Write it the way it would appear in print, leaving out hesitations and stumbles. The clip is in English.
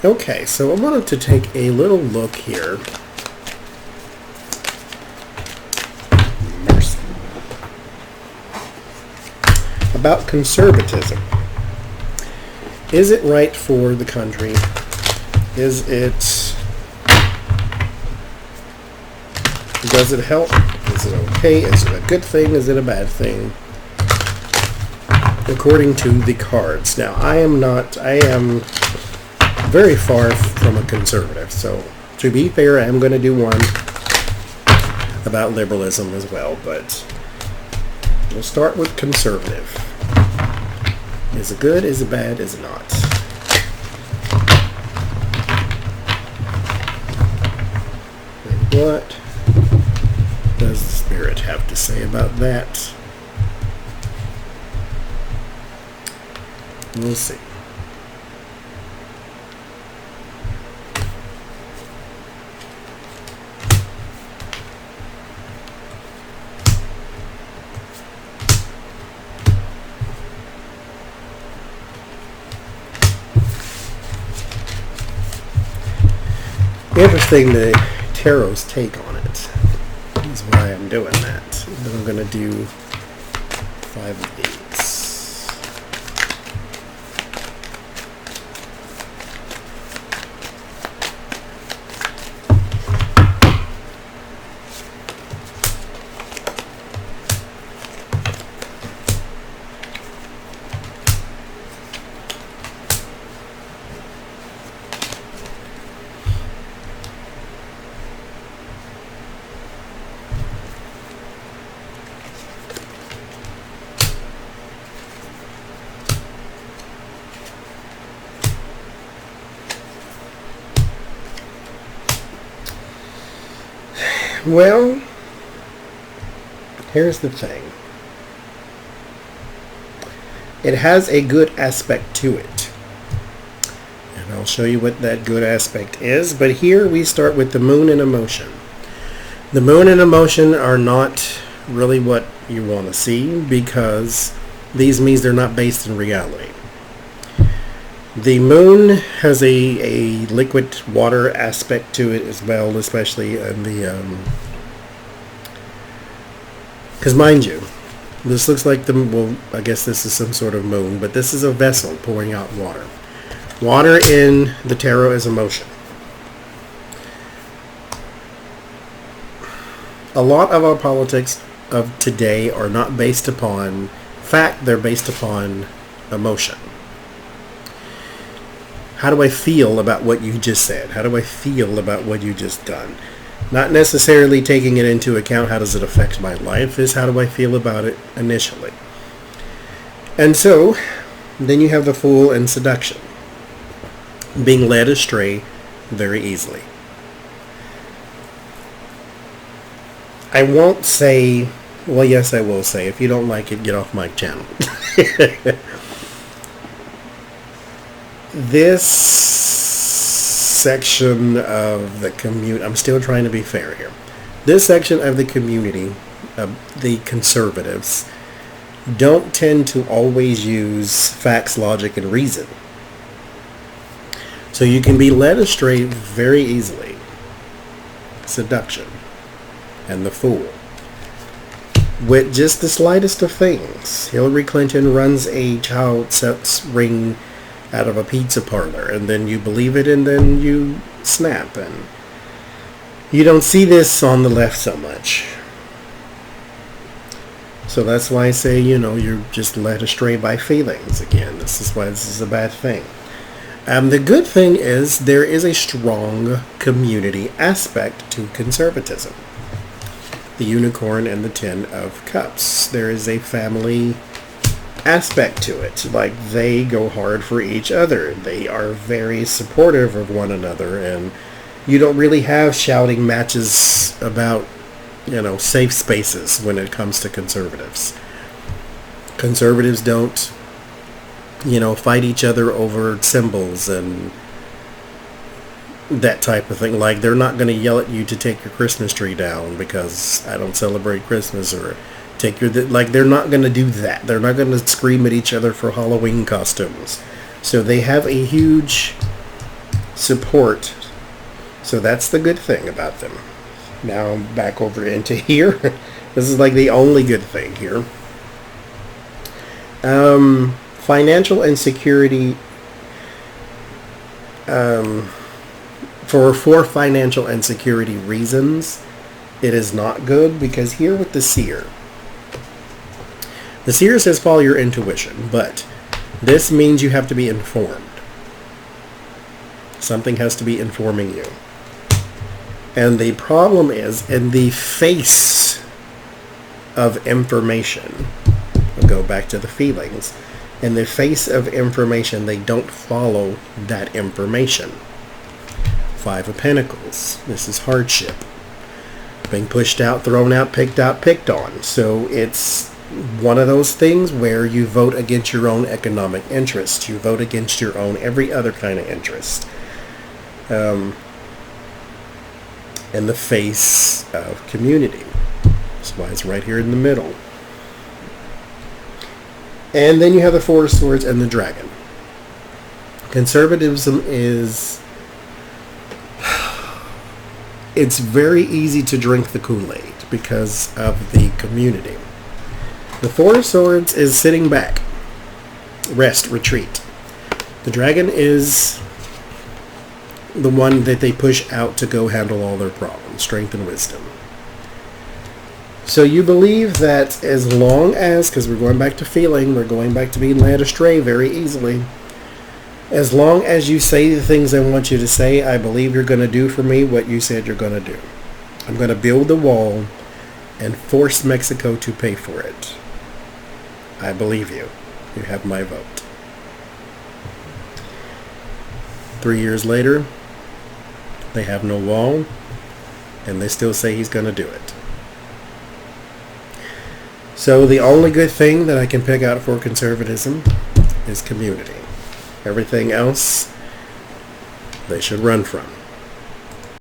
Okay, so I wanted to take a little look here. Mercy. About conservatism. Is it right for the country? Does it help? Is it okay? Is it a good thing? Is it a bad thing? According to the cards. Now, I am very far from a conservative. So, to be fair, I'm going to do one about liberalism as well. But we'll start with conservative. Is it good? Is it bad? Is it not? And what does the Spirit have to say about that? We'll see. Interesting, the tarot's take on it is why I'm doing that. Then I'm going to do 5 of these. Well, here's the thing. It has a good aspect to it. And I'll show you what that good aspect is. But here we start with the moon and emotion. The moon and emotion are not really what you want to see because these means they're not based in reality. The moon has a liquid water aspect to it as well, especially in the because mind you, this looks like I guess this is some sort of moon, but this is a vessel pouring out water. Water in the tarot is emotion. A lot of our politics of today are not based upon fact, they're based upon emotion. How do I feel about what you just said? How do I feel about what you just done? Not necessarily taking it into account, how does it affect my life, is how do I feel about it initially. And so, then you have the Fool and seduction. Being led astray very easily. I won't say, well, yes, I will say, if you don't like it, get off my channel. This section of the community, I'm still trying to be fair here. This section of the community, the conservatives, don't tend to always use facts, logic, and reason. So you can be led astray very easily. Seduction and the Fool. With just the slightest of things. Hillary Clinton runs a child sex ring out of a pizza parlor, and then you believe it, and then you snap. And you don't see this on the left so much. So that's why I say, you're just led astray by feelings again. This is why this is a bad thing. The good thing is there is a strong community aspect to conservatism. The Unicorn and the Ten of Cups. There is a family aspect to it. Like, they go hard for each other. They are very supportive of one another, and you don't really have shouting matches about, safe spaces when it comes to conservatives. Conservatives don't, fight each other over symbols and that type of thing. Like, they're not going to yell at you to take your Christmas tree down because I don't celebrate Christmas, or they're not going to do that. They're not going to scream at each other for Halloween costumes. So they have a huge support. So that's the good thing about them. Now back over into here. This is like the only good thing here. Financial insecurity. For financial insecurity reasons, it is not good, because here with the seer says follow your intuition, but this means you have to be informed. Something has to be informing you. And the problem is, in the face of information, we'll go back to the feelings, in the face of information, they don't follow that information. 5 of Pentacles. This is hardship. Being pushed out, thrown out, picked on. So it's one of those things where you vote against your own economic interest. You vote against your own every other kind of interest. In the face of community. That's why it's right here in the middle. And then you have the 4 of Swords and the Dragon. Conservatism is... It's very easy to drink the Kool-Aid because of the community. The 4 of Swords is sitting back. Rest, retreat. The Dragon is the one that they push out to go handle all their problems. Strength and wisdom. So you believe that as long as, because we're going back to feeling, we're going back to being led astray very easily. As long as you say the things I want you to say, I believe you're going to do for me what you said you're going to do. I'm going to build the wall and force Mexico to pay for it. I believe you. You have my vote. 3 years later, they have no wall, and they still say he's going to do it. So the only good thing that I can pick out for conservatism is community. Everything else, they should run from.